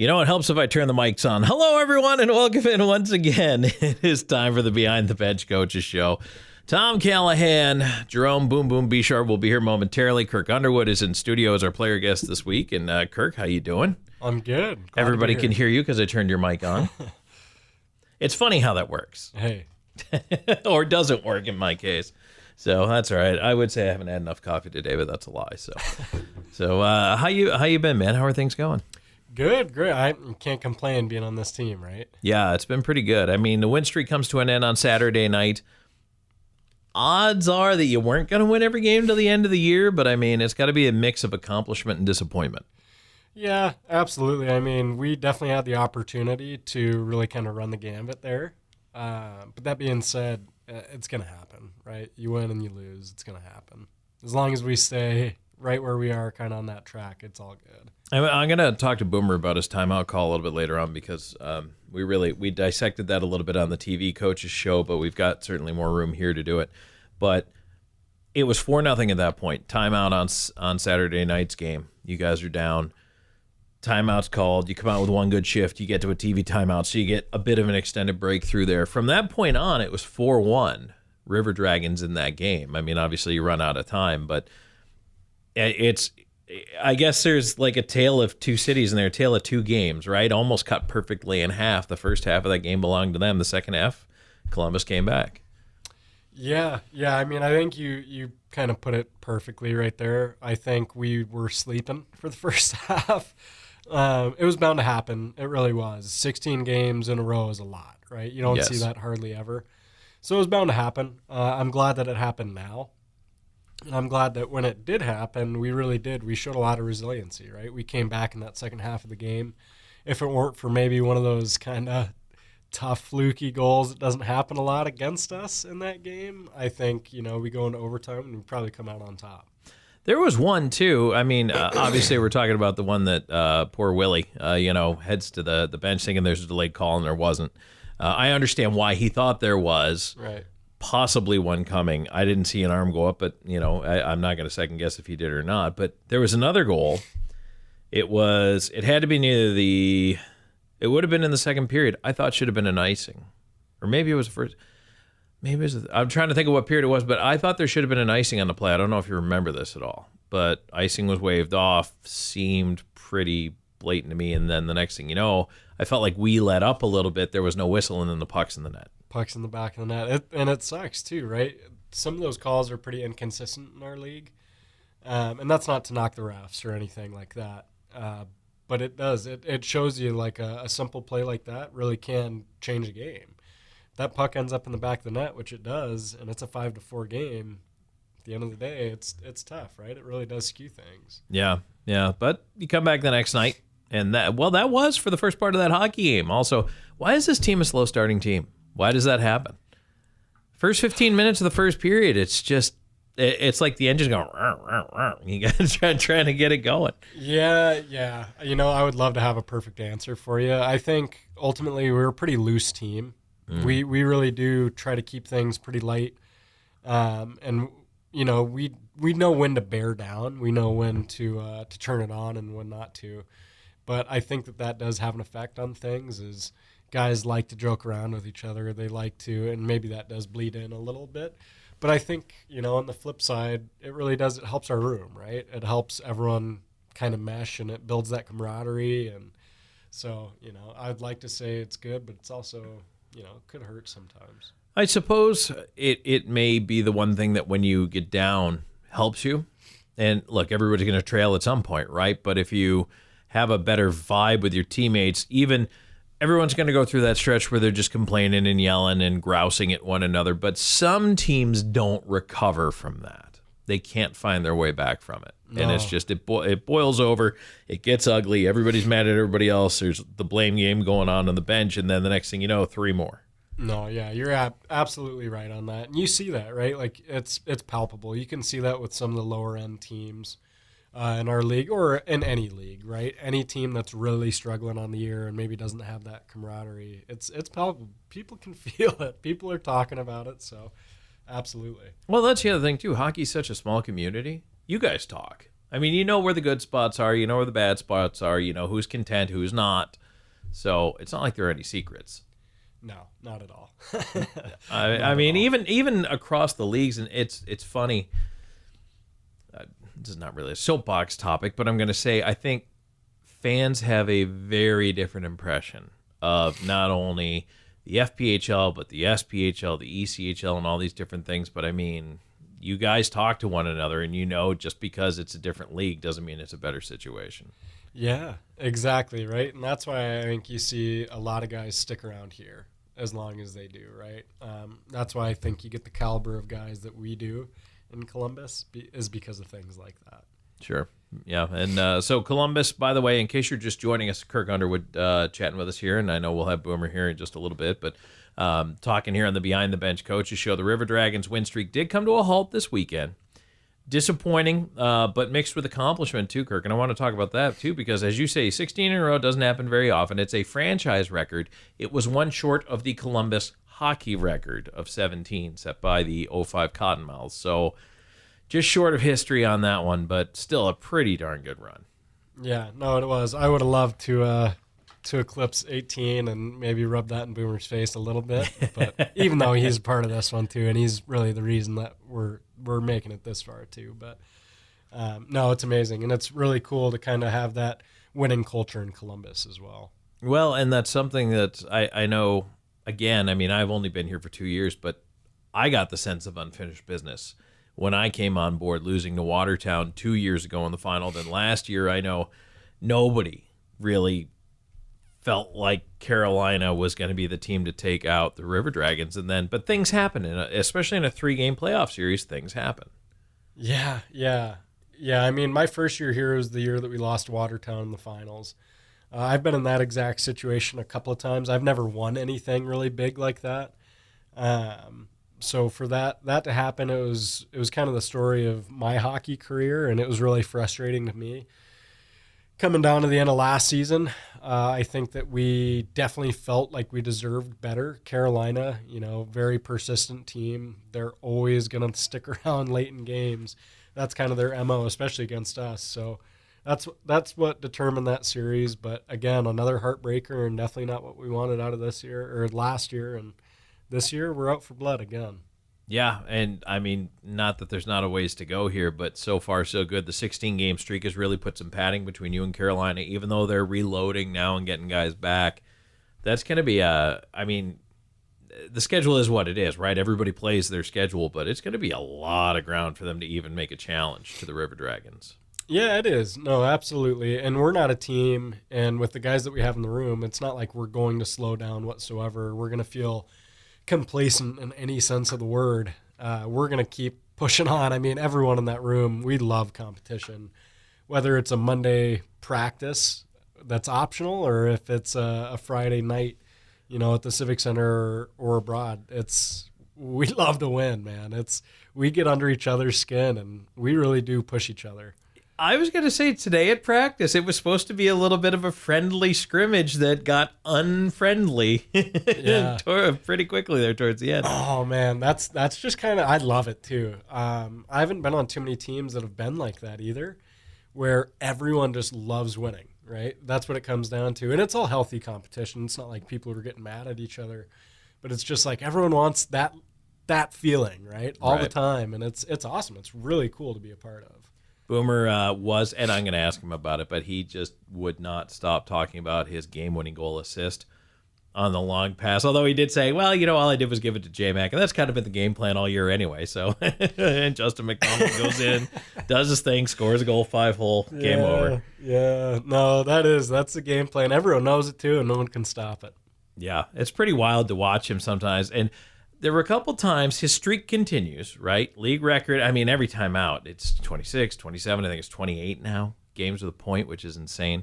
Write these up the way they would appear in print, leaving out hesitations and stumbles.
You know, it helps if I turn the mics on. Hello, everyone, and welcome in once again. It is time for the Behind the Bench Coaches Show. Tom Callahan, Jerome Bechard will be here momentarily. Kirk Underwood is in studio as our player guest this week. And Kirk, how you doing? I'm good. Glad Everybody can hear you because I turned your mic on. It's funny how that works. Hey. Or doesn't work in my case. So that's all right. I would say I haven't had enough coffee today, but that's a lie. So how you been, man? How are things going? Good, great. I can't complain being on this team, right? Yeah, it's been pretty good. I mean, the win streak comes to an end on Saturday night. Odds are that you weren't going to win every game till the end of the year, but I mean, it's got to be a mix of accomplishment and disappointment. Yeah, absolutely. I mean, we definitely had the opportunity to really kind of run the gambit there. But that being said, it's going to happen, right? You win and you lose. It's going to happen. As long as we stay right where we are kind of on that track, it's all good. I'm going to talk to Boomer about his timeout call a little bit later on because we dissected that a little bit on the TV coaches show, but we've got certainly more room here to do it. But it was 4-0 at that point. Timeout on Saturday night's game. You guys are down. Timeout's called. You come out with one good shift. You get to a TV timeout, so you get a bit of an extended breakthrough there. From that point on, it was 4-1 River Dragons in that game. I mean, obviously you run out of time, but I guess there's like a tale of two cities in there, a tale of two games, right? Almost cut perfectly in half. The first half of that game belonged to them. The second half, Columbus came back. Yeah. I mean, I think you kind of put it perfectly right there. I think we were sleeping for the first half. It was bound to happen. It really was. 16 games in a row is a lot, right? You don't see that hardly ever. So it was bound to happen. I'm glad that it happened now. And I'm glad that when it did happen, we really did. We showed a lot of resiliency, right? We came back in that second half of the game. If it weren't for maybe one of those kind of tough, fluky goals that doesn't happen a lot against us in that game, I think, we go into overtime and we probably come out on top. There was one, too. I mean, obviously we're talking about the one that poor Willie, heads to the bench thinking there's a delayed call and there wasn't. I understand why he thought there was. Right. Possibly one coming. I didn't see an arm go up, but, I'm not going to second guess if he did or not. But there was another goal. It had to be it would have been in the second period. I thought should have been an icing. Or maybe it was the first. I'm trying to think of what period it was, but I thought there should have been an icing on the play. I don't know if you remember this at all. But icing was waved off, seemed pretty blatant to me. And then the next thing you know, I felt like we let up a little bit. There was no whistle, and then the puck's in the net. Pucks in the back of the net. And it sucks too, right? Some of those calls are pretty inconsistent in our league. And that's not to knock the refs or anything like that. But it does. It shows you like a simple play like that really can change a game. If that puck ends up in the back of the net, which it does, and it's a 5-4 game, at the end of the day, it's tough, right? It really does skew things. Yeah. But you come back the next night, and that was for the first part of that hockey game. Also, why is this team a slow starting team? Why does that happen? First 15 minutes of the first period, it's like the engine's going, rah, rah, rah. You guys are trying to get it going. Yeah. I would love to have a perfect answer for you. I think ultimately we're a pretty loose team. We really do try to keep things pretty light. And we know when to bear down. We know when to turn it on and when not to. But I think that does have an effect on things is guys like to joke around with each other. They like to, and maybe that does bleed in a little bit. But I think, on the flip side, it really does. It helps our room, right? It helps everyone kind of mesh, and it builds that camaraderie. And so, I'd like to say it's good, but it's also, could hurt sometimes. I suppose it may be the one thing that when you get down helps you. And look, everybody's going to trail at some point, right? But if you have a better vibe with your teammates, everyone's going to go through that stretch where they're just complaining and yelling and grousing at one another. But some teams don't recover from that. They can't find their way back from it. No. And it's just, it boils over. It gets ugly. Everybody's mad at everybody else. There's the blame game going on the bench. And then the next thing you know, 3 more. No, yeah, you're absolutely right on that. And you see that, right? Like it's palpable. You can see that with some of the lower end teams. In our league or in any league, right? Any team that's really struggling on the year and maybe doesn't have that camaraderie, it's palpable. People can feel it. People are talking about it, so absolutely. Well, that's the other thing, too. Hockey's such a small community. You guys talk. I mean, you know where the good spots are, you know where the bad spots are, you know who's content, who's not. So it's not like there are any secrets. No, not at all. I mean, even across the leagues, and it's funny. This is not really a soapbox topic, but I'm going to say I think fans have a very different impression of not only the FPHL, but the SPHL, the ECHL, and all these different things. But I mean, you guys talk to one another, and you know just because it's a different league doesn't mean it's a better situation. Yeah, exactly, right? And that's why I think you see a lot of guys stick around here as long as they do, right? That's why I think you get the caliber of guys that we do in Columbus is because of things like that. Sure. Yeah. And so Columbus, by the way, in case you're just joining us, Kirk Underwood chatting with us here, and I know we'll have Boomer here in just a little bit, but talking here on the Behind the Bench Coaches Show, the River Dragons win streak did come to a halt this weekend. Disappointing, but mixed with accomplishment too, Kirk. And I want to talk about that too, because as you say, 16 in a row doesn't happen very often. It's a franchise record. It was one short of the Columbus hockey record of 17 set by the 05 Cottonmouths. So just short of history on that one, but still a pretty darn good run. Yeah, no, it was. I would have loved to eclipse 18 and maybe rub that in Boomer's face a little bit. But even though he's a part of this one too, and he's really the reason that we're making it this far too. But no, it's amazing, and it's really cool to kind of have that winning culture in Columbus as well. Well, and that's something that I know. Again, I mean, I've only been here for 2 years, but I got the sense of unfinished business when I came on board, losing to Watertown 2 years ago in the final. Then last year, I know nobody really felt like Carolina was going to be the team to take out the River Dragons. But things happen, especially in a 3-game playoff series, things happen. Yeah. I mean, my first year here was the year that we lost Watertown in the finals. I've been in that exact situation a couple of times. I've never won anything really big like that. So for that to happen, it was kind of the story of my hockey career, and it was really frustrating to me. Coming down to the end of last season, I think that we definitely felt like we deserved better. Carolina, very persistent team. They're always going to stick around late in games. That's kind of their MO, especially against us. So that's what determined that series. But again, another heartbreaker, and definitely not what we wanted out of this year or last year. And this year, we're out for blood again. Yeah, and I mean, not that there's not a ways to go here, but so far so good. The 16-game streak has really put some padding between you and Carolina, even though they're reloading now and getting guys back. That's going to be I mean, the schedule is what it is, right? Everybody plays their schedule, but it's going to be a lot of ground for them to even make a challenge to the River Dragons. Yeah, it is. No, absolutely. And we're not a team, and with the guys that we have in the room, it's not like we're going to slow down whatsoever. We're going to feel complacent in any sense of the word. We're going to keep pushing on. I mean, everyone in that room, we love competition, whether it's a Monday practice that's optional or if it's a Friday night, at the Civic Center or abroad. We love to win, man. We get under each other's skin, and we really do push each other. I was going to say today at practice, it was supposed to be a little bit of a friendly scrimmage that got unfriendly pretty quickly there towards the end. Oh, man, that's just kind of – I love it too. I haven't been on too many teams that have been like that either, where everyone just loves winning, right? That's what it comes down to. And it's all healthy competition. It's not like people are getting mad at each other, but it's just like everyone wants that feeling, right, all the time. And it's awesome. It's really cool to be a part of. Boomer was, and I'm going to ask him about it, but he just would not stop talking about his game-winning goal assist on the long pass. Although he did say, well, all I did was give it to J-Mac, and that's kind of been the game plan all year anyway. So, and Justin McDonald goes in, does his thing, scores a goal, 5-hole, game over. Yeah, no, that's the game plan. Everyone knows it too, and no one can stop it. Yeah, it's pretty wild to watch him sometimes, and there were a couple times his streak continues, right? League record, I mean, every time out, it's 26, 27, I think it's 28 now, games with a point, which is insane.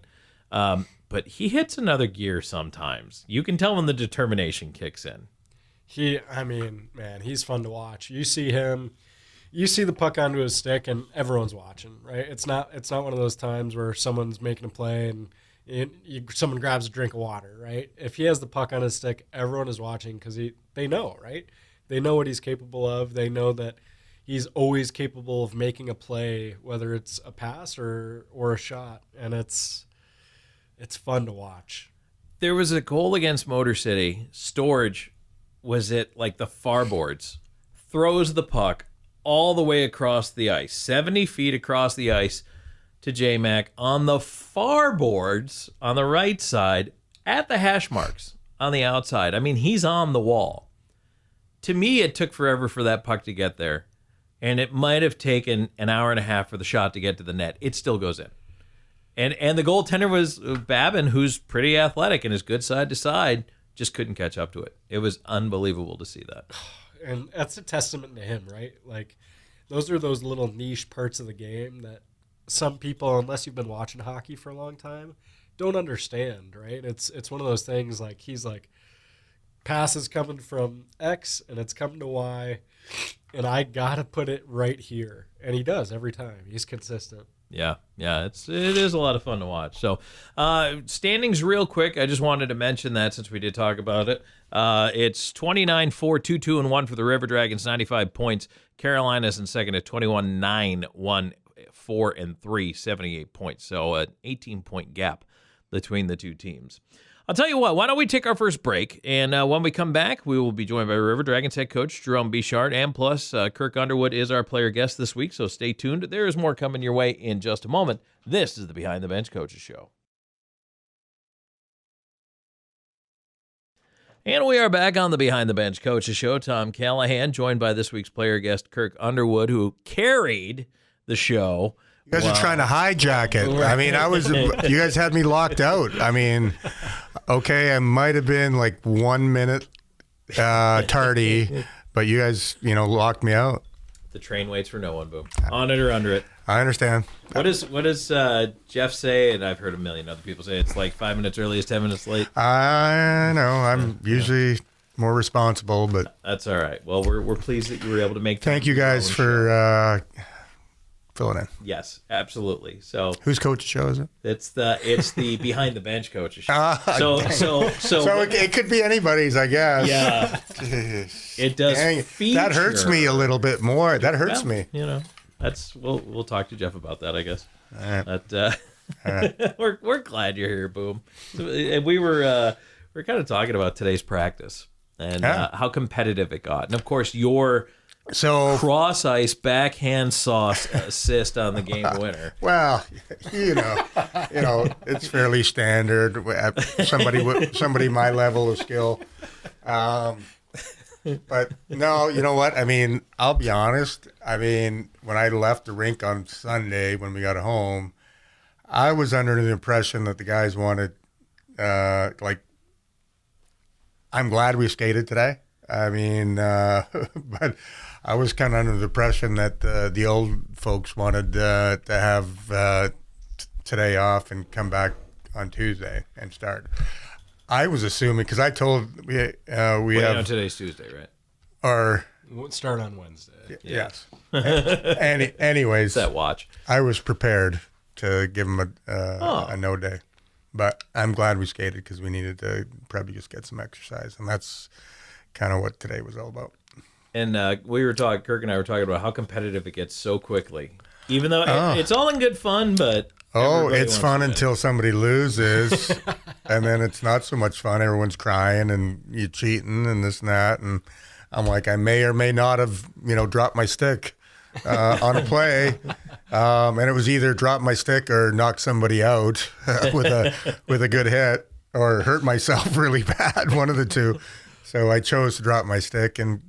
But he hits another gear sometimes. You can tell when the determination kicks in. He's fun to watch. You see him, you see the puck onto his stick, and everyone's watching, right? It's not one of those times where someone's making a play and someone grabs a drink of water, right? If he has the puck on his stick, everyone is watching because they know, right? They know what he's capable of. They know that he's always capable of making a play, whether it's a pass or a shot, and it's fun to watch. There was a goal against Motor City. Storage was at like the far boards, throws the puck all the way across the ice, 70 feet across the ice to J-Mac on the far boards on the right side at the hash marks on the outside. I mean, he's on the wall. To me, it took forever for that puck to get there, and it might have taken an hour and a half for the shot to get to the net. It still goes in. And the goaltender was Babin, who's pretty athletic and is good side to side, just couldn't catch up to it. It was unbelievable to see that. And that's a testament to him, right? Like, those are those little niche parts of the game that some people, unless you've been watching hockey for a long time, don't understand, right? It's one of those things like he's like, pass is coming from X and it's coming to Y, and I got to put it right here. And he does every time. He's consistent. Yeah, it is a lot of fun to watch. So, standings real quick. I just wanted to mention that since we did talk about it. It's 29-4, 2-2-1 for the River Dragons, 95 points. Carolina's in second at 21-9, 1-4-3, 78 points. So, an 18-point gap between the two teams. I'll tell you what, why don't we take our first break, and when we come back, we will be joined by River Dragons head coach Jerome Bechard, and plus Kirk Underwood is our player guest this week, so stay tuned. There is more coming your way in just a moment. This is the Behind the Bench Coaches Show. And we are back on the Behind the Bench Coaches Show. Tom Callahan, joined by this week's player guest Kirk Underwood, who carried the show. You guys are trying to hijack it. I mean, you guys had me locked out. I mean, okay, I might have been like 1 minute tardy, but you guys, locked me out. The train waits for no one, Boom. On it or under it. I understand. What does Jeff say? And I've heard a million other people say it's like 5 minutes early is 10 minutes late. I know. I'm usually more responsible, but that's all right. Well, we're pleased that you were able to make time. Thank you guys for filling in. Yes, absolutely. So whose coach's show is it? It's the Behind the Bench Coach's show. So it could be anybody's, I guess. Yeah. It does. That hurts me a little bit more. That hurts me. That's we'll talk to Jeff about that, I guess. All right. But All right. we're glad you're here, Boom. And we were kind of talking about today's practice and how competitive it got, and of course your cross ice backhand sauce assist on the game winner. Well, it's fairly standard. Somebody my level of skill. But no, you know what? I mean, I'll be honest. I mean, when I left the rink on Sunday when we got home, I was under the impression that the guys wanted, I'm glad we skated today. I mean, but I was kind of under the impression that the old folks wanted to have today off and come back on Tuesday and start. I was assuming, because I told we have today's Tuesday, right? Or we'll start on Wednesday. Yes. Anyways, that watch. I was prepared to give them a no day, but I'm glad we skated because we needed to probably just get some exercise, and that's kind of what today was all about. And Kirk and I were talking about how competitive it gets so quickly, even though it's all in good fun, but. It's fun until somebody loses, and then it's not so much fun. Everyone's crying, and you're cheating, and this and that. And I'm like, I may or may not have, dropped my stick on a play, and it was either drop my stick or knock somebody out with a good hit, or hurt myself really bad. One of the two. So I chose to drop my stick, and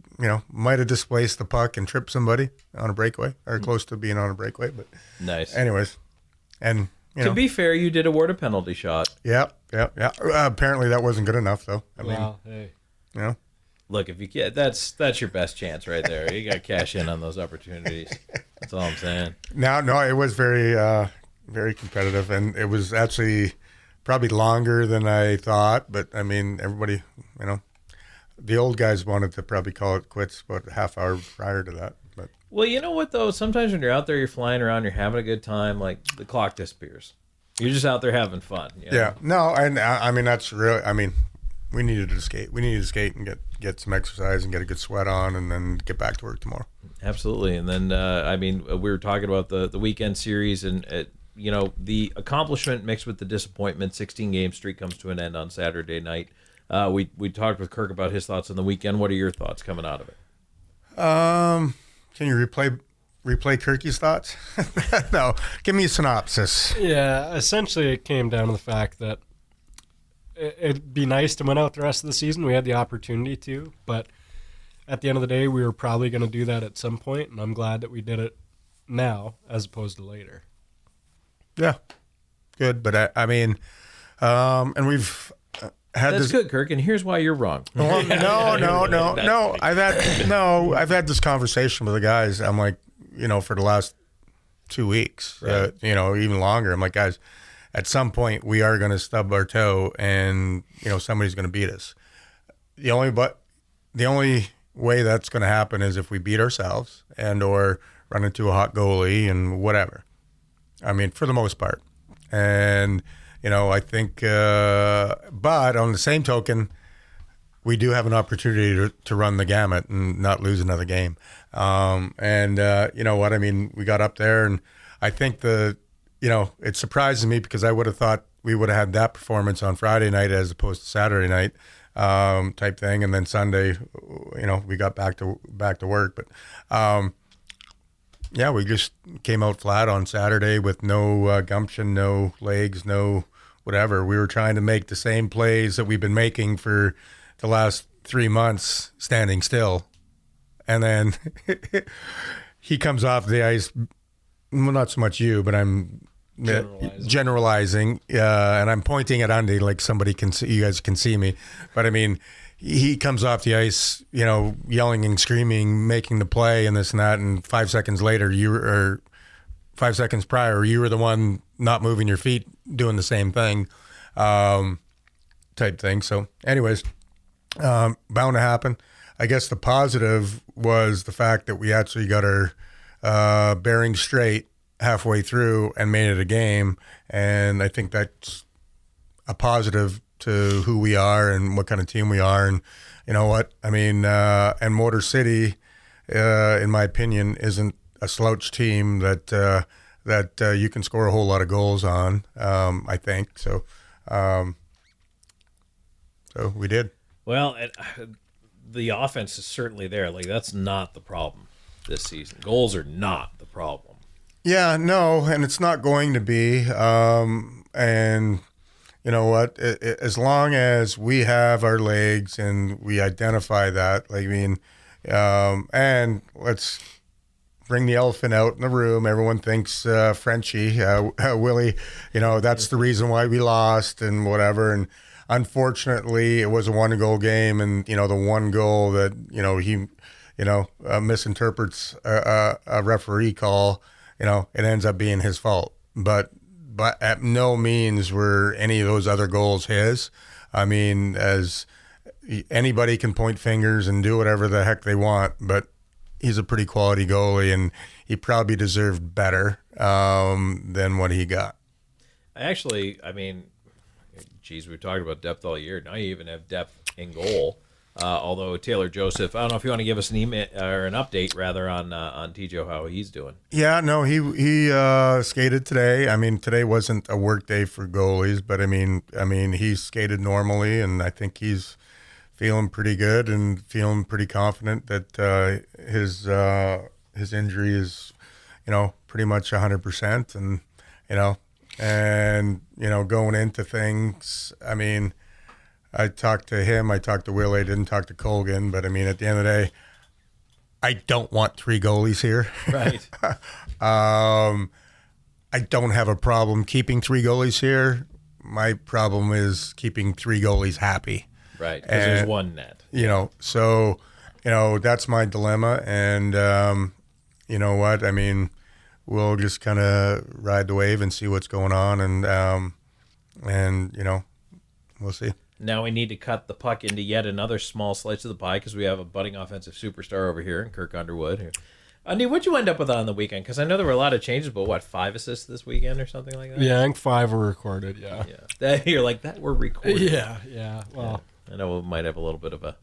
might have displaced the puck and tripped somebody on a breakaway, or close to being on a breakaway. But nice. Anyways. And to be fair, you did award a penalty shot. Yeah. Apparently, that wasn't good enough, though. Hey. Look, if you get that's your best chance right there. You got to cash in on those opportunities. That's all I'm saying. No, it was very, very competitive, and it was actually probably longer than I thought. But I mean, everybody, the old guys wanted to probably call it quits about a half hour prior to that. But well, you know what though? Sometimes when you're out there, you're flying around, you're having a good time. Like the clock disappears. You're just out there having fun. Yeah. No, and I mean that's really. I mean, we needed to skate. We needed to skate and get some exercise and get a good sweat on, and then get back to work tomorrow. Absolutely. And then, we were talking about the weekend series, and, the accomplishment mixed with the disappointment. 16-game streak comes to an end on Saturday night. We talked with Kirk about his thoughts on the weekend. What are your thoughts coming out of it? Can you replay Kirky's thoughts? No, give me a synopsis. Yeah, essentially it came down to the fact that it'd be nice to win out the rest of the season. We had the opportunity to, but at the end of the day, we were probably going to do that at some point, and I'm glad that we did it now as opposed to later. Yeah, good. But and we've had That's this. good, Kirk, and here's why you're wrong. Well, no. I've had this conversation with the guys. I'm like, for the last 2 weeks, Right. Even longer. I'm like, guys, at some point we are going to stub our toe, and somebody's going to beat us. The only way that's going to happen is if we beat ourselves and or run into a hot goalie and whatever. I mean, for the most part. And, I think, but on the same token, we do have an opportunity to run the gamut and not lose another game. You know what? I mean, we got up there, and I think it surprises me because I would have thought we would have had that performance on Friday night as opposed to Saturday night. Type thing, and then Sunday, we got back to work. But we just came out flat on Saturday with no gumption, no legs, no whatever. We were trying to make the same plays that we've been making for the last 3 months, standing still, and then he comes off the ice. Well, not so much you, but I'm generalizing, and I'm pointing at Andy like somebody can see, you guys can see me, but I mean, he comes off the ice, yelling and screaming, making the play and this and that, and 5 seconds later, 5 seconds prior, you were the one not moving your feet, doing the same thing, type thing. So, anyways, bound to happen. I guess the positive was the fact that we actually got our bearings straight halfway through and made it a game, and I think that's a positive to who we are and what kind of team we are. And you know what I mean, and Motor City, in my opinion, isn't a slouch team that you can score a whole lot of goals on. I think so. So we did well. The offense is certainly there. Like, that's not the problem this season. Goals are not the problem. Yeah, no, and it's not going to be. And you know what? As long as we have our legs and we identify that, and let's bring the elephant out in the room. Everyone thinks Frenchie, Willie, that's the reason why we lost and whatever. And unfortunately, it was a 1-goal game, and the one goal that he misinterprets a referee call. It ends up being his fault. But at no means were any of those other goals his. I mean, as anybody can point fingers and do whatever the heck they want, but he's a pretty quality goalie, and he probably deserved better than what he got. We've talked about depth all year. Now you even have depth in goal. Although Taylor Joseph, I don't know if you want to give us an email or an update rather on TJ, how he's doing. Yeah, no, he skated today. I mean, today wasn't a work day for goalies, but I mean he skated normally, and I think he's feeling pretty good and feeling pretty confident that his injury is, pretty much 100%, and going into things, I mean, I talked to him, I talked to Willie, I didn't talk to Colgan, but I mean, at the end of the day, I don't want 3 goalies here. Right. I don't have a problem keeping 3 goalies here. My problem is keeping 3 goalies happy. Right, because there's one net. So, that's my dilemma, and you know what, I mean, we'll just kind of ride the wave and see what's going on, and we'll see. Now we need to cut the puck into yet another small slice of the pie because we have a budding offensive superstar over here in Kirk Underwood. Andy, what'd you end up with on the weekend? Because I know there were a lot of changes, but 5 assists this weekend or something like that? Yeah, I think 5 were recorded, yeah. You're like, that were recorded. Yeah, well. I know we might have a little bit of a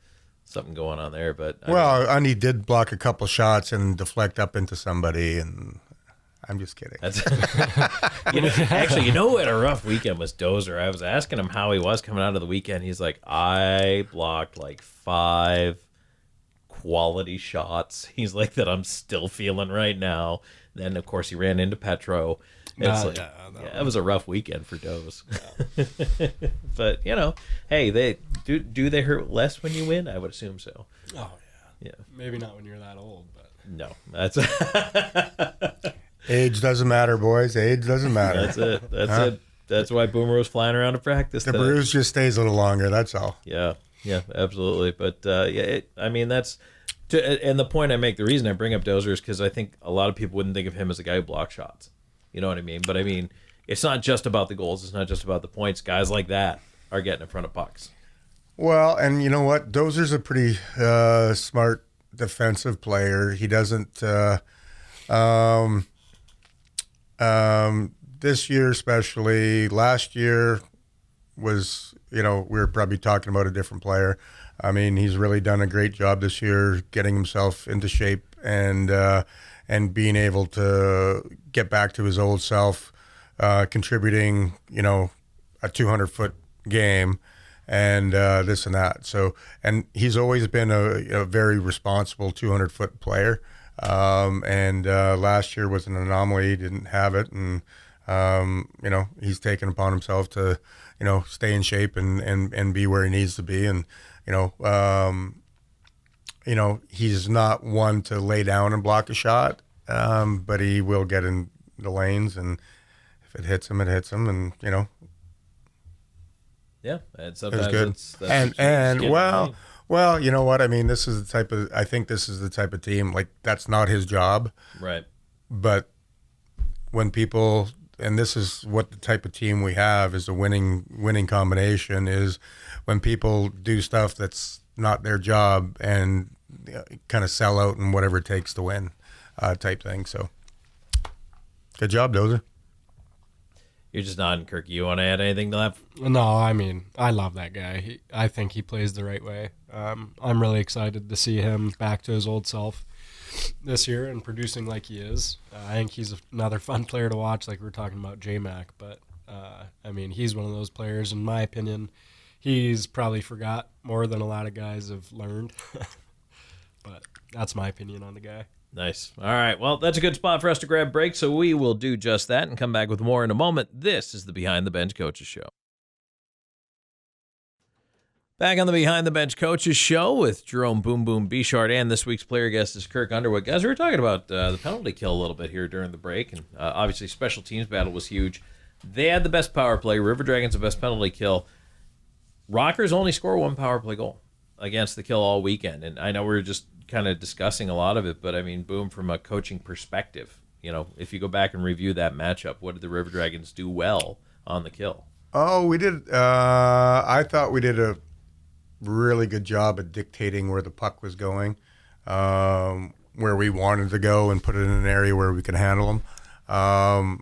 something going on there. But And he did block a couple shots and deflect up into somebody, and I'm just kidding. That's actually, who had a rough weekend was Dozer. I was asking him how he was coming out of the weekend. He's like, I blocked like 5 quality shots. He's like, that I'm still feeling right now. Then of course he ran into Petro. It was a rough weekend for Doze. Yeah. But hey, they do they hurt less when you win? I would assume so. Oh yeah. Maybe not when you're that old, but no, that's age doesn't matter, boys. Age doesn't matter. That's it. That's it. That's why Boomer was flying around to practice. The bruise just stays a little longer. That's all. Yeah, absolutely. But that's. And the point I make, the reason I bring up Dozer is because I think a lot of people wouldn't think of him as a guy who blocks shots. You know what I mean? But it's not just about the goals. It's not just about the points. Guys like that are getting in front of pucks. Well, and you know what? Dozer's a pretty smart defensive player. He doesn't. This year, especially, last year was, we were probably talking about a different player. He's really done a great job this year getting himself into shape and being able to get back to his old self, contributing, a 200-foot game and this and that. So, and he's always been a very responsible 200-foot player. Last year was an anomaly. He didn't have it. And, he's taken upon himself to, stay in shape and be where he needs to be. And, he's not one to lay down and block a shot, but he will get in the lanes, and if it hits him, it hits him, and yeah, and sometimes it's good. Well, you know what? I think this is the type of team, like, that's not his job, right? But when people, and this is what the type of team we have is a winning combination, is when people do stuff that's not their job and kind of sell out and whatever it takes to win, type thing. So, good job, Dozer. You're just nodding, Kirk. You want to add anything to that? No, I love that guy. I think he plays the right way. I'm really excited to see him back to his old self this year and producing like he is. I think he's another fun player to watch, like we were talking about J-Mac. But, he's one of those players, in my opinion, he's probably forgot more than a lot of guys have learned. But that's my opinion on the guy. Nice. All right. Well, that's a good spot for us to grab break, so we will do just that and come back with more in a moment. This is the Behind the Bench Coaches Show. Back on the Behind the Bench Coaches Show with Jerome Boom Boom Bechard, and this week's player guest is Kirk Underwood. Guys, we were talking about the penalty kill a little bit here during the break, and obviously special teams battle was huge. They had the best power play. River Dragons the best penalty kill. Rockers only score 1 power play goal against the kill all weekend, and I know we were just kind of discussing a lot of it, but Boom, from a coaching perspective, if you go back and review that matchup, what did the River Dragons do well on the kill? Oh, we did. I thought we did a really good job at dictating where the puck was going, where we wanted to go, and put it in an area where we could handle them. Our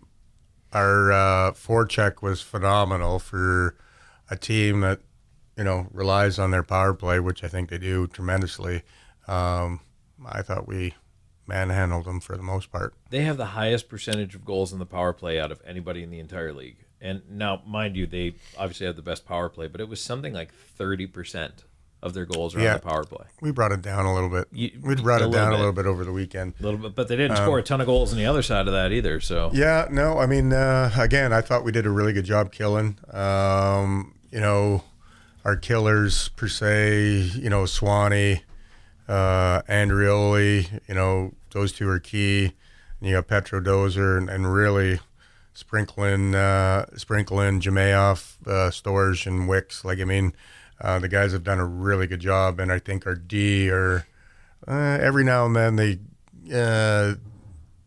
forecheck was phenomenal for a team that, relies on their power play, which I think they do tremendously. I thought we manhandled them for the most part. They have the highest percentage of goals in the power play out of anybody in the entire league. And now, mind you, they obviously have the best power play, but it was something like 30% of their goals are on the power play. We brought it down a little bit. We brought it down a little bit over the weekend. A little bit, but they didn't score a ton of goals on the other side of that either. So yeah, no, again, I thought we did a really good job killing. Our killers per se, Swanee, Andrioli, those two are key. And you got Petro, Dozer, and really sprinkling Jamayoff, Storage, and Wicks. The guys have done a really good job, and I think our D are every now and then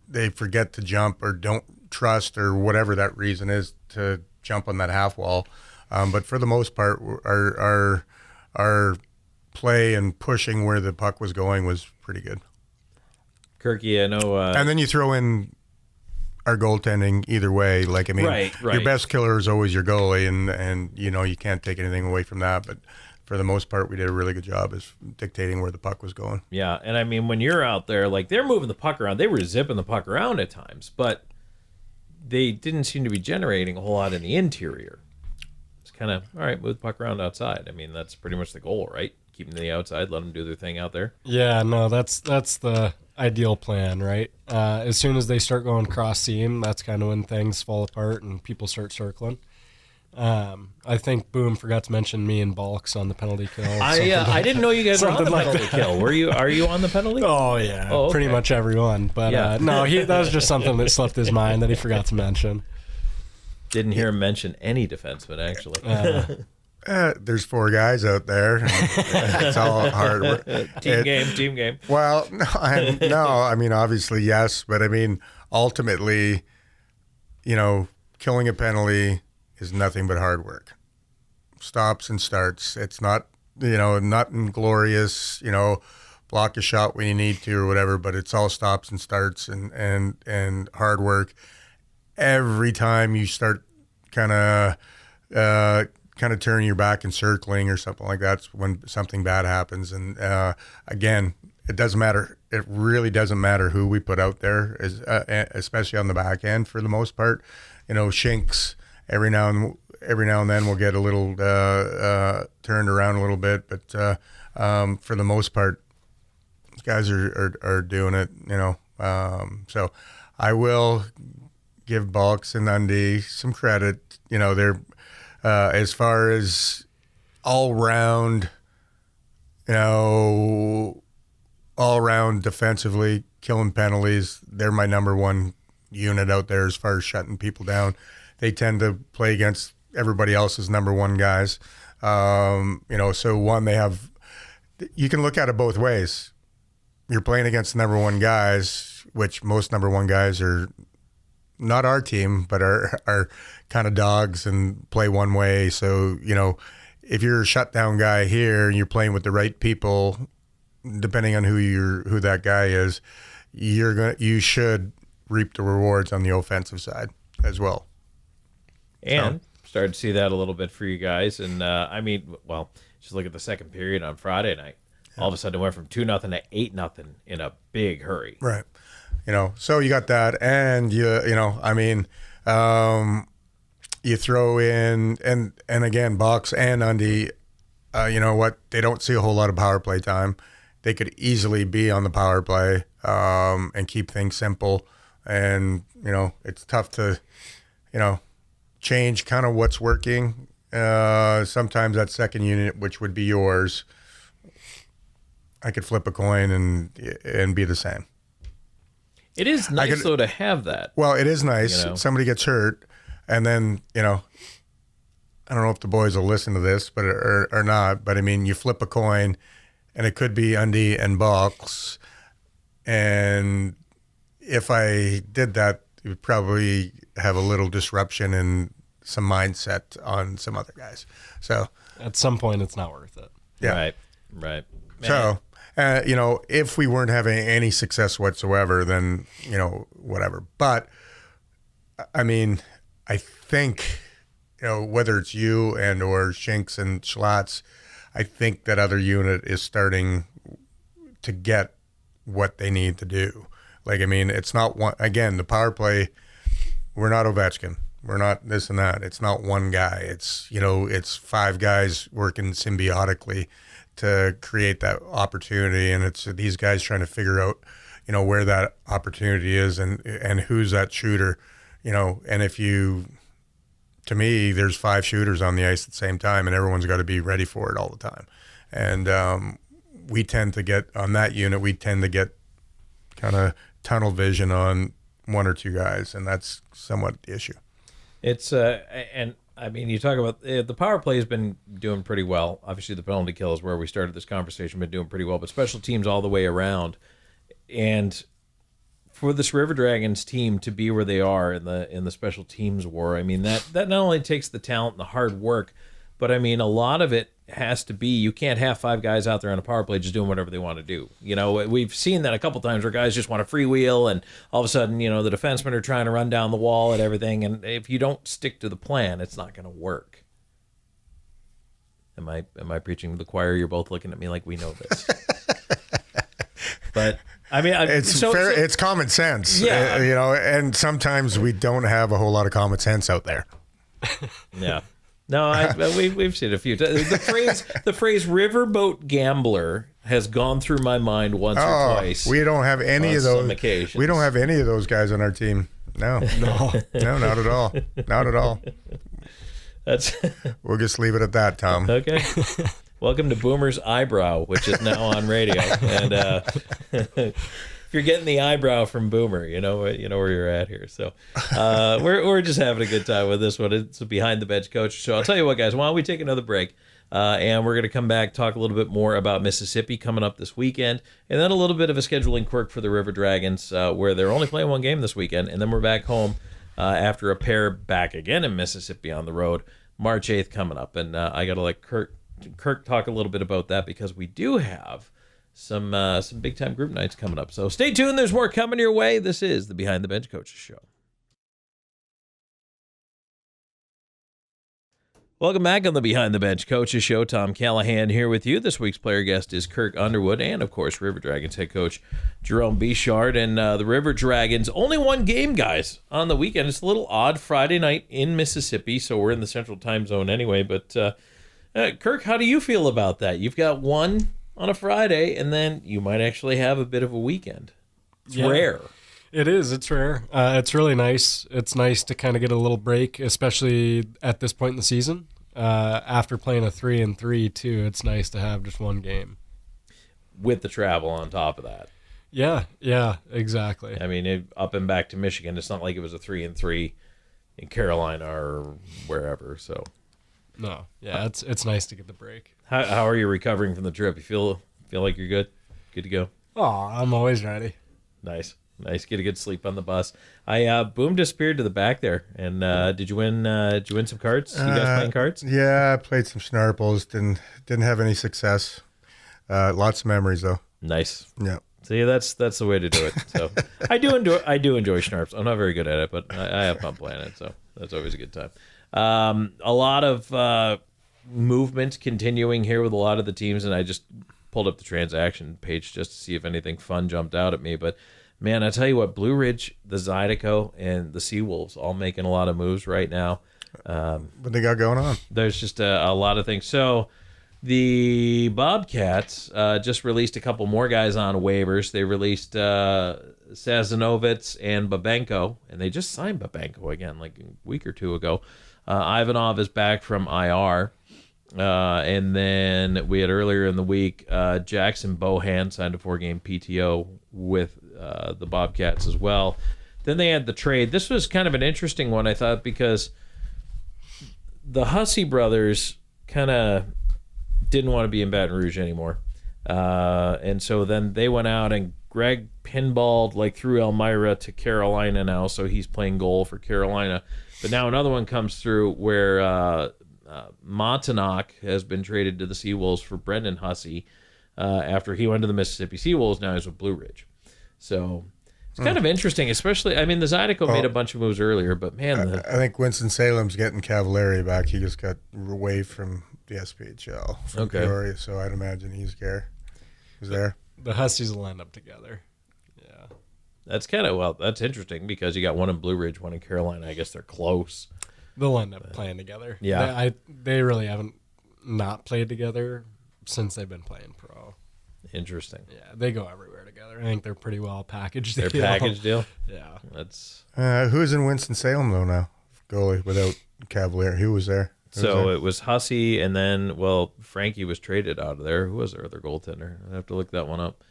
they forget to jump or don't trust or whatever that reason is to jump on that half wall. But for the most part, our play and pushing where the puck was going was pretty good. Kirky, I know. And then you throw in our goaltending either way. Right. Your best killer is always your goalie, and you can't take anything away from that. But for the most part, we did a really good job as dictating where the puck was going. Yeah, and I mean, when you're out there, like, they're moving the puck around. They were zipping the puck around at times, but they didn't seem to be generating a whole lot in the interior. It's kind of, all right, move the puck around outside. I mean, that's pretty much the goal, right? Keep them to the outside, let them do their thing out there. Yeah, no, that's the ideal plan, right? As soon as they start going cross seam, that's kind of when things fall apart and people start circling. I think Boom forgot to mention me and Balks on the penalty kill. I didn't know you guys were on the penalty kill. Are you on the penalty? Oh yeah, okay. Pretty much everyone. But Yeah. no, that was just something that slipped his mind that he forgot to mention. Didn't hear him mention any defenseman, actually. There's 4 guys out there. It's all hard work. Team game. Well, no, I mean, obviously, yes. But, I mean, ultimately, killing a penalty is nothing but hard work. Stops and starts. It's not, nothing glorious, block a shot when you need to or whatever, but it's all stops and starts and hard work. Every time you start kind of turning your back and circling or something like that's when something bad happens. And again, it doesn't matter. It really doesn't matter who we put out there, especially on the back end for the most part. Shinks every now and then we'll get a little turned around a little bit, but for the most part, these guys are doing it. So I will give Balks and Undy some credit. They're as far as all round defensively, killing penalties, they're my number one unit out there as far as shutting people down. They tend to play against everybody else's number one guys. So one, you can look at it both ways. You're playing against number one guys, which most number one guys are not our team, but are kind of dogs and play one way. So, if you're a shutdown guy here and you're playing with the right people, depending on who that guy is, you should reap the rewards on the offensive side as well. And started to see that a little bit for you guys. And just look at the second period on Friday night. Yeah. All of a sudden it went from 2-0 to 8-0 in a big hurry. Right. So you got that, and you throw in, and again, Box and Undy, they don't see a whole lot of power play time. They could easily be on the power play and keep things simple. And, it's tough to, change kind of what's working. Sometimes that second unit, which would be yours, I could flip a coin and be the same. It is nice, though, to have that. Well, it is nice. Somebody gets hurt, and then, I don't know if the boys will listen to this, but or not. But, I mean, you flip a coin, and it could be Undy and Box. And if I did that, it would probably have a little disruption in some mindset on some other guys. So at some point, it's not worth it. Yeah. Right. Man. So, if we weren't having any success whatsoever, then, whatever. But, I mean, I think, whether it's you and or Shinks and Schlotz, I think that other unit is starting to get what they need to do. Like, I mean, it's not one, again, the power play, we're not Ovechkin. We're not this and that. It's not one guy. It's, it's 5 guys working symbiotically to create that opportunity, and it's these guys trying to figure out, where that opportunity is and who's that shooter, and to me, there's 5 shooters on the ice at the same time, and everyone's got to be ready for it all the time. And we tend to get on that unit, kind of tunnel vision on 1 or 2 guys, and that's somewhat the issue. It's and I mean, you talk about the power play has been doing pretty well. Obviously, the penalty kill is where we started this conversation, been doing pretty well. But special teams all the way around, and for this River Dragons team to be where they are in the special teams war, I mean that not only takes the talent and the hard work, but I mean a lot of it has to be you can't have 5 guys out there on a power play just doing whatever they want to do. We've seen that a couple times where guys just want to freewheel, and all of a sudden, the defensemen are trying to run down the wall and everything. And if you don't stick to the plan, it's not going to work. Am Am I preaching to the choir? You're both looking at me like we know this. But I mean, it's fair. It's common sense, and sometimes we don't have a whole lot of common sense out there. Yeah. No, we've seen it a few times. The phrase "riverboat gambler" has gone through my mind once or twice. We don't have any of those. We don't have any of those guys on our team. No, not at all. Not at all. We'll just leave it at that, Tom. Okay. Welcome to Boomer's Eyebrow, which is now on radio. And if you're getting the eyebrow from Boomer, you know where you're at here. So we're just having a good time with this one. It's a Behind the Bench Coach show. I'll tell you what, guys, why don't we take another break? And we're going to come back, talk a little bit more about Mississippi coming up this weekend, and then a little bit of a scheduling quirk for the River Dragons, where they're only playing one game this weekend, and then we're back home after a pair back again in Mississippi on the road, March 8th coming up. And I got to let Kirk talk a little bit about that, because we do have some big-time group nights coming up. So stay tuned. There's more coming your way. This is the Behind the Bench Coaches Show. Welcome back on the Behind the Bench Coaches Show. Tom Callahan here with you. This week's player guest is Kirk Underwood, and, of course, River Dragons head coach Jerome Bechard. And the River Dragons, only one game, guys, on the weekend. It's a little odd, Friday night in Mississippi, so we're in the Central Time Zone anyway. But, Kirk, how do you feel about that? You've got one on a Friday, and then you might actually have a bit of a weekend. It's rare. It is. It's rare. It's really nice. It's nice to kind of get a little break, especially at this point in the season. After playing a 3-3 too, it's nice to have just one game with the travel on top of that. Yeah, exactly. I mean, up and back to Michigan, it's not like it was a 3-3 in Carolina or wherever. So, no, yeah, it's nice to get the break. How are you recovering from the trip? You feel like you're good to go? Oh, I'm always ready. Nice. Get a good sleep on the bus. Boom disappeared to the back there. And did you win some cards? You guys playing cards? Yeah, I played some Snarples. Didn't have any success. Lots of memories though. Nice. Yeah. See, that's the way to do it. So I do enjoy Snarps. I'm not very good at it, but I have fun playing it. So that's always a good time. A lot of movement continuing here with a lot of the teams, and I just pulled up the transaction page just to see if anything fun jumped out at me, but. Man, I tell you what, Blue Ridge, the Zydeco, and the Seawolves all making a lot of moves right now. What they got going on? There's just a lot of things. So the Bobcats just released a couple more guys on waivers. They released Sazanovitz and Babenko, and they just signed Babenko again like a week or two ago. Ivanov is back from IR. And then we had earlier in the week, Jackson Bohan signed a 4-game PTO with the Bobcats as well. Then they had the trade. This was kind of an interesting one, I thought, because the Hussey brothers kind of didn't want to be in Baton Rouge anymore. And so then they went out, and Greg pinballed through Elmira to Carolina now, so he's playing goal for Carolina. But now another one comes through where Montanak has been traded to the Seawolves for Brendan Hussey after he went to the Mississippi Seawolves. Now he's with Blue Ridge. So it's kind of interesting, especially, I mean, the Zydeco made a bunch of moves earlier, but man. I think Winston-Salem's getting Cavallari back. He just got away from the SPHL from Peoria, so I'd imagine he's there. The Huskies will end up together. Yeah. That's that's interesting because you got one in Blue Ridge, one in Carolina. I guess they're close. They'll end up playing together. Yeah. They really haven't not played together since they've been playing pro. Interesting. Yeah, they go everywhere together. I think they're pretty well packaged. Their package deal? Yeah. That's. Who's in Winston-Salem, though, now? Goalie without Cavallari. Who was there? It was Hussey, and then, Frankie was traded out of there. Who was their other goaltender? I have to look that one up.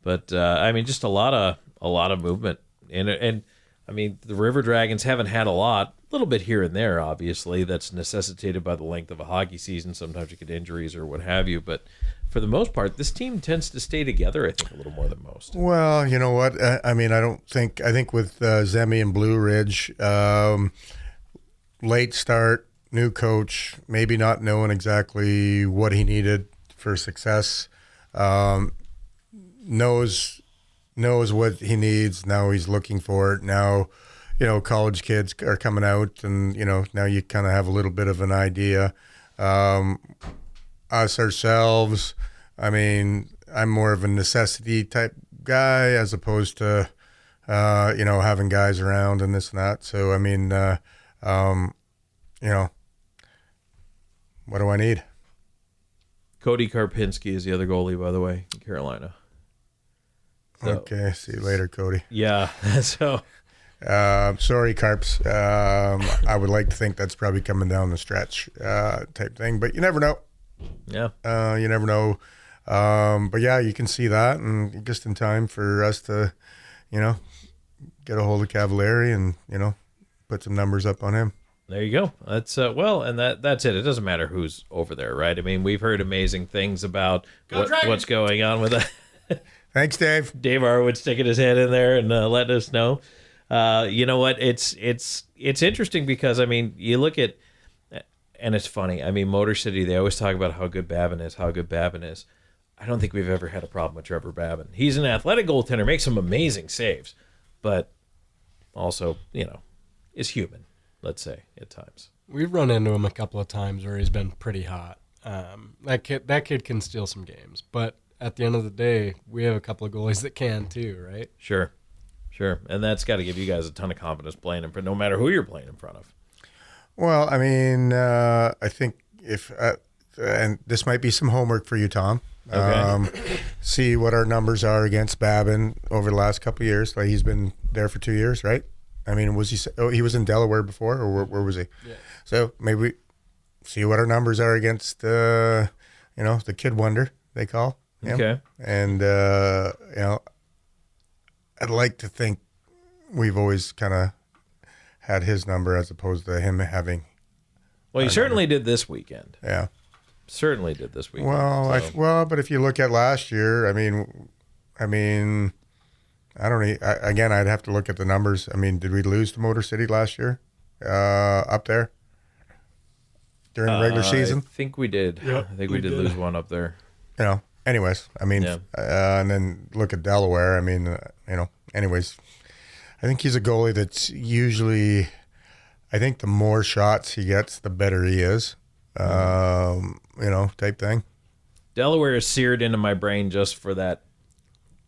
But, I mean, just a lot of movement. And I mean, the River Dragons haven't had a little bit here and there, obviously. That's necessitated by the length of a hockey season. Sometimes you get injuries or what have you. But for the most part, this team tends to stay together, I think, a little more than most. Well, you know what? I think with Zemi and Blue Ridge, late start, new coach, maybe not knowing exactly what he needed for success, knows what he needs. Now he's looking for it. Now, college kids are coming out, and, now you kind of have a little bit of an idea. us ourselves. I mean, I'm more of a necessity type guy as opposed to, having guys around and this and that. So, I mean, what do I need? Cody Karpinski is the other goalie, by the way, in Carolina. So, okay, see you later, Cody. Yeah, so... sorry, Carps. I would like to think that's probably coming down the stretch type thing, but you never know. Yeah. You never know. But yeah, you can see that, and just in time for us to, get a hold of Cavalieri and, put some numbers up on him. There you go. That's and that's it. It doesn't matter who's over there, right? I mean, we've heard amazing things about what's going on with that. Thanks, Dave. Dave Arwood sticking his head in there and letting us know. You know what? It's interesting because, I mean, you look at, and it's funny. I mean, Motor City, they always talk about how good Babin is. I don't think we've ever had a problem with Trevor Babin. He's an athletic goaltender, makes some amazing saves, but also, is human, let's say, at times. We've run into him a couple of times where he's been pretty hot. That kid can steal some games, but at the end of the day, we have a couple of goalies that can too, right? Sure. And that's got to give you guys a ton of confidence playing him, no matter who you're playing in front of. Well, I mean, I think if, and this might be some homework for you, Tom. Okay. See what our numbers are against Babin over the last couple of years. Like, he's been there for 2 years, right? I mean, he was in Delaware before, or where was he? Yeah. So maybe see what our numbers are against, the kid wonder, they call him. Okay. And, I'd like to think we've always kind of had his number as opposed to him having. Well, he certainly did this weekend. Yeah. Certainly did this weekend. Well, but if you look at last year, I mean, I don't know. Again, I'd have to look at the numbers. I mean, did we lose to Motor City last year up there during the regular season? I think we did. Yep, I think we did lose one up there. Anyways, I mean, Yeah. And then look at Delaware. I mean, anyways, I think he's a goalie that's usually, I think the more shots he gets, the better he is, type thing. Delaware is seared into my brain just for that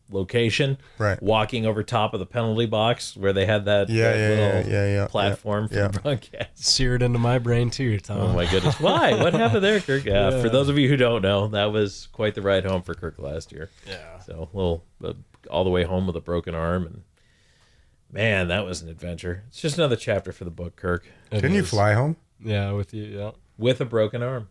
location. Right. Walking over top of the penalty box where they had that little platform for the broadcast. Seared into my brain too, Tom. Oh my goodness. Why? What happened there, Kirk? Yeah. For those of you who don't know, that was quite the ride home for Kirk last year. Yeah. So all the way home with a broken arm, and man, that was an adventure. It's just another chapter for the book, Kirk. Didn't you fly home? Yeah, with you, yeah. With a broken arm.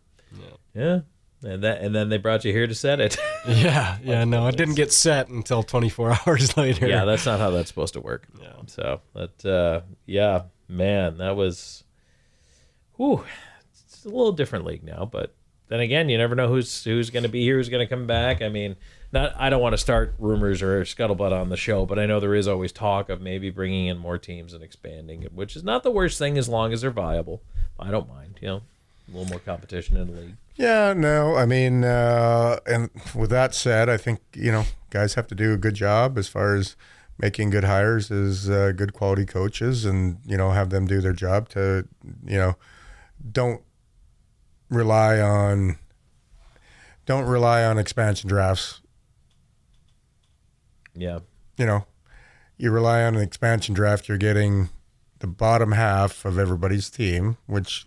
Yeah. And then they brought you here to set it. Yeah, no, it didn't get set until 24 hours later. Yeah, that's not how that's supposed to work. Yeah. So, man, that was, it's a little different league now. But then again, you never know who's going to be here, who's going to come back. I mean, I don't want to start rumors or scuttlebutt on the show, but I know there is always talk of maybe bringing in more teams and expanding it, which is not the worst thing as long as they're viable. I don't mind, a little more competition in the league. Yeah, no, I mean, and with that said, I think, guys have to do a good job as far as making good hires as good quality coaches and, have them do their job to, don't rely on expansion drafts. Yeah. You rely on an expansion draft, you're getting the bottom half of everybody's team, which,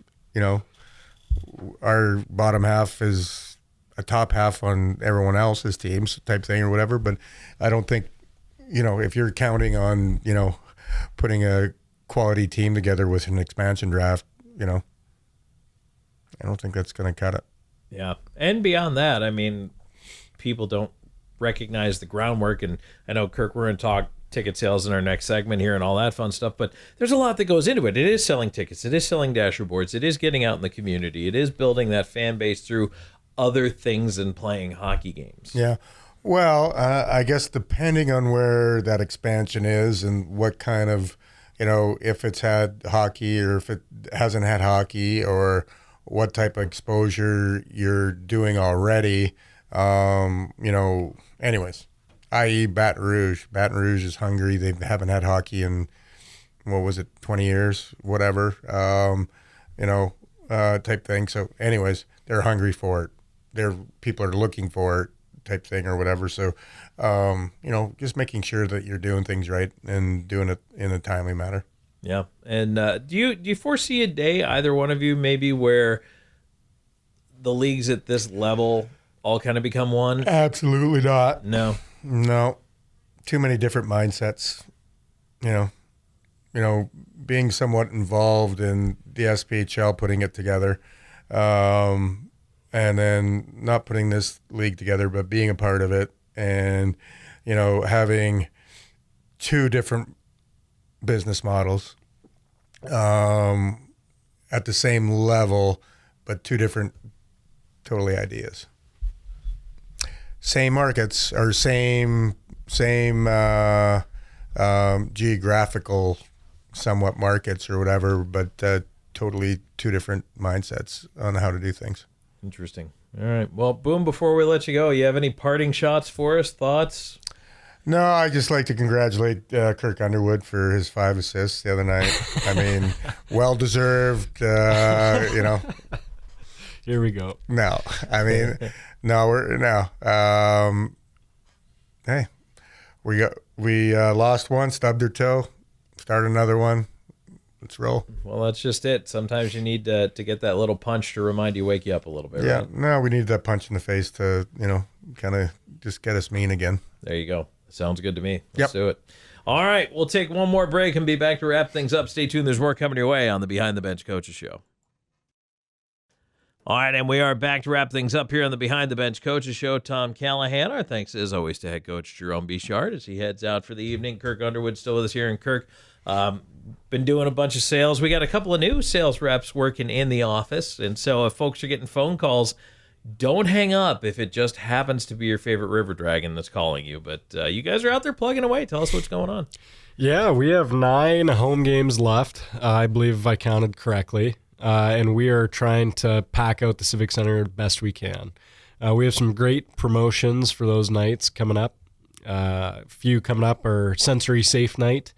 our bottom half is a top half on everyone else's teams type thing or whatever. But I don't think, if you're counting on, putting a quality team together with an expansion draft, I don't think that's going to cut it. Yeah. And beyond that, I mean, people don't recognize the groundwork. And I know, Kirk, we're going to talk ticket sales in our next segment here and all that fun stuff, but there's a lot that goes into it. It is selling tickets. It is selling dasher boards. It is getting out in the community. It is building that fan base through other things than playing hockey games. Yeah. Well, I guess depending on where that expansion is and what kind of, if it's had hockey or if it hasn't had hockey or what type of exposure you're doing already, anyways. I.e. Baton Rouge. Baton Rouge is hungry. They haven't had hockey in, 20 years, whatever, type thing. So anyways, they're hungry for it. people are looking for type thing or whatever. So, just making sure that you're doing things right and doing it in a timely manner. Yeah. And do you foresee a day, either one of you, maybe where the leagues at this level all kind of become one? Absolutely not. No. Too many different mindsets. Being somewhat involved in the SPHL, putting it together, and then not putting this league together, but being a part of it, and having two different business models at the same level, but two different totally ideas. Same markets or same geographical somewhat markets or whatever, but totally two different mindsets on how to do things. Interesting. All right. Well, Boom, before we let you go, you have any parting shots for us, thoughts? No, I just like to congratulate Kirk Underwood for his 5 assists the other night. I mean, well-deserved, Here we go. No, I mean, hey, we lost one, stubbed her toe, start another one. Let's roll. Well, that's just it. Sometimes you need to get that little punch to wake you up a little bit. Yeah, right? No, we need that punch in the face to, kind of just get us mean again. There you go. Sounds good to me. Let's do it. All right, we'll take one more break and be back to wrap things up. Stay tuned. There's more coming your way on the Behind the Bench Coaches Show. All right, and we are back to wrap things up here on the Behind the Bench Coaches Show. Tom Callahan, our thanks as always to head coach Jerome Bechard as he heads out for the evening. Kirk Underwood still with us here, and Kirk, been doing a bunch of sales. We got a couple of new sales reps working in the office, and so if folks are getting phone calls, don't hang up if it just happens to be your favorite river dragon that's calling you. But you guys are out there plugging away. Tell us what's going on. Yeah, we have 9 home games left, I believe if I counted correctly. And we are trying to pack out the Civic Center the best we can. We have some great promotions for those nights coming up. A few coming up are Sensory Safe Night,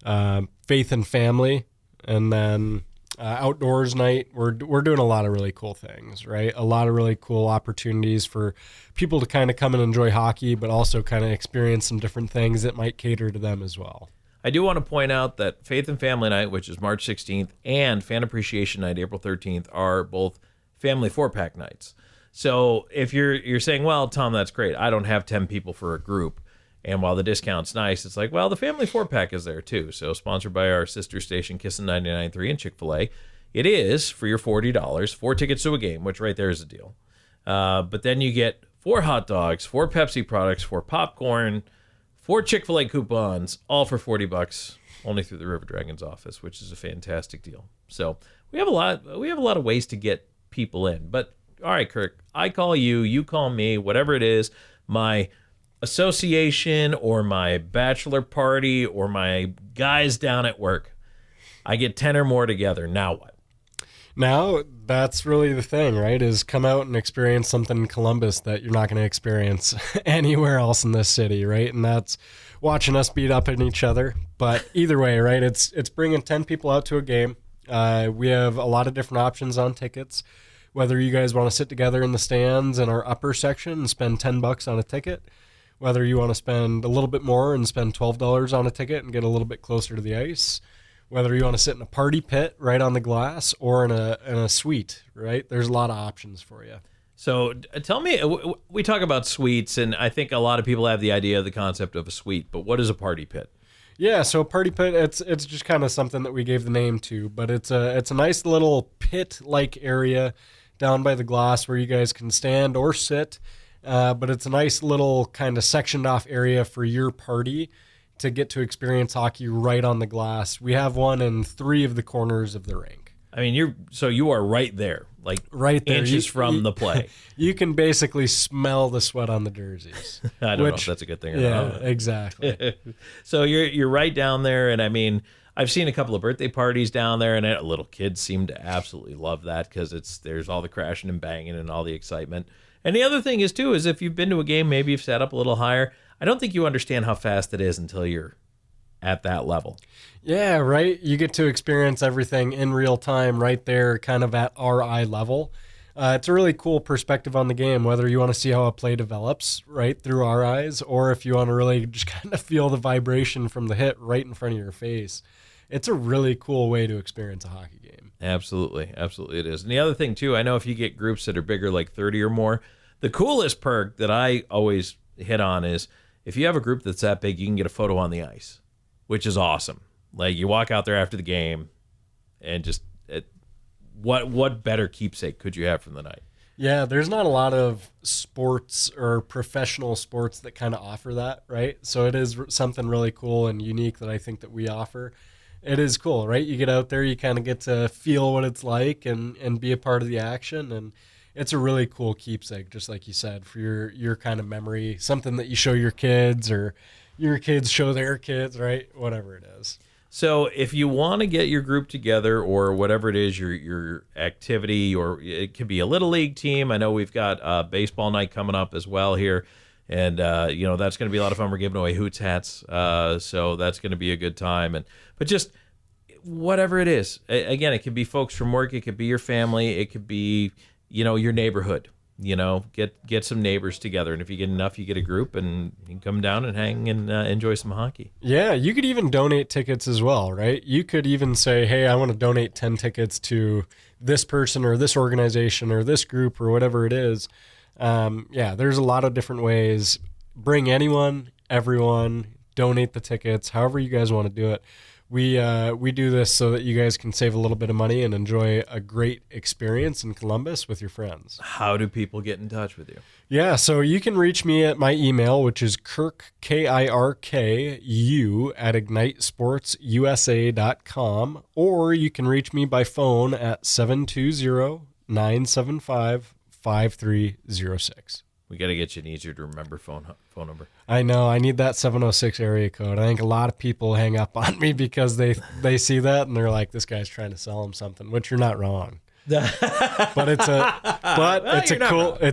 Faith and Family, and then Outdoors Night. We're doing a lot of really cool things, right? A lot of really cool opportunities for people to kind of come and enjoy hockey, but also kind of experience some different things that might cater to them as well. I do want to point out that Faith and Family Night, which is March 16th, and Fan Appreciation Night, April 13th, are both family 4-pack nights. So if you're saying, well, Tom, that's great. I don't have 10 people for a group. And while the discount's nice, it's like, well, the family 4-pack is there too. So sponsored by our sister station, Kissin' 99.3 and Chick-fil-A. It is for your $40, 4 tickets to a game, which right there is a deal. But then you get 4 hot dogs, 4 Pepsi products, 4 popcorn, 4 Chick-fil-A coupons, all for $40, only through the River Dragons office, which is a fantastic deal. So we have a lot of ways to get people in. But all right, Kirk, I call you, you call me, whatever it is, my association or my bachelor party or my guys down at work. I get 10 or more together. Now what? Now, that's really the thing, right, is come out and experience something in Columbus that you're not going to experience anywhere else in this city, right? And that's watching us beat up on each other. But either way, right, it's bringing 10 people out to a game. We have a lot of different options on tickets, whether you guys want to sit together in the stands in our upper section and spend $10 on a ticket, whether you want to spend a little bit more and spend $12 on a ticket and get a little bit closer to the ice, whether you want to sit in a party pit right on the glass or in a suite, right? There's a lot of options for you. So tell me, we talk about suites, and I think a lot of people have the idea of the concept of a suite, but what is a party pit? Yeah, so a party pit, it's just kind of something that we gave the name to, but it's a nice little pit-like area down by the glass where you guys can stand or sit, but it's a nice little kind of sectioned off area for your party to get to experience hockey right on the glass. We have one in 3 of the corners of the rink. I mean, you are right there, like right there, inches from the play. You can basically smell the sweat on the jerseys. I don't know if that's a good thing or not. Yeah, exactly. So you're right down there, and I mean, I've seen a couple of birthday parties down there, and little kids seem to absolutely love that because there's all the crashing and banging and all the excitement. And the other thing is too is if you've been to a game, maybe you've sat up a little higher. I don't think you understand how fast it is until you're at that level. Yeah, right. You get to experience everything in real time right there, kind of at our eye level. It's a really cool perspective on the game, whether you want to see how a play develops right through our eyes, or if you want to really just kind of feel the vibration from the hit right in front of your face. It's a really cool way to experience a hockey game. Absolutely. Absolutely it is. And the other thing, too, I know if you get groups that are bigger, like 30 or more, the coolest perk that I always hit on is if you have a group that's that big, you can get a photo on the ice, which is awesome. Like, you walk out there after the game and just what better keepsake could you have from the night? Yeah, there's not a lot of sports or professional sports that kind of offer that, right? So it is something really cool and unique that I think that we offer. It is cool, right? You get out there, you kind of get to feel what it's like and be a part of the action, and it's a really cool keepsake, just like you said, for your kind of memory, something that you show your kids or your kids show their kids, right? Whatever it is. So if you want to get your group together or whatever it is, your activity, or it could be a little league team. I know we've got baseball night coming up as well here. And, that's going to be a lot of fun. We're giving away Hoots hats. So that's going to be a good time. But just whatever it is, again, it could be folks from work. It could be your family. It could be, your neighborhood. Get some neighbors together, and if you get enough, you get a group, and you can come down and hang and enjoy some hockey. Yeah, you could even donate tickets as well, right? You could even say, hey, I want to donate 10 tickets to this person or this organization or this group or whatever it is. There's a lot of different ways. Bring anyone, everyone, donate the tickets, however you guys want to do it. We do this so that you guys can save a little bit of money and enjoy a great experience in Columbus with your friends. How do people get in touch with you? Yeah, so you can reach me at my email, which is Kirk, KIRKU, at ignitesportsusa.com, or you can reach me by phone at 720-975-5306. We got to get you an easier to remember phone number. I know. I need that 706 area code. I think a lot of people hang up on me because they see that and they're like, this guy's trying to sell them something, which you're not wrong. But it's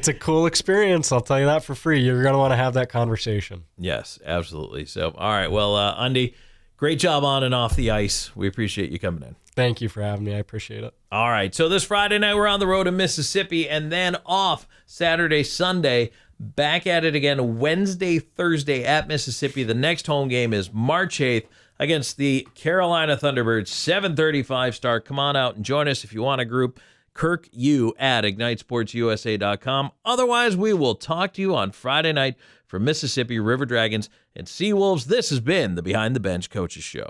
a cool experience. I'll tell you that for free. You're going to want to have that conversation. Yes, absolutely. So, all right. Well, Undy, great job on and off the ice. We appreciate you coming in. Thank you for having me. I appreciate it. All right. So this Friday night, we're on the road to Mississippi, and then off Saturday, Sunday, back at it again Wednesday, Thursday at Mississippi. The next home game is March 8th against the Carolina Thunderbirds, 7:35 start. Come on out and join us if you want a group. Kirk, you at ignitesportsusa.com. Otherwise, we will talk to you on Friday night for Mississippi River Dragons and Seawolves. This has been the Behind the Bench Coaches Show.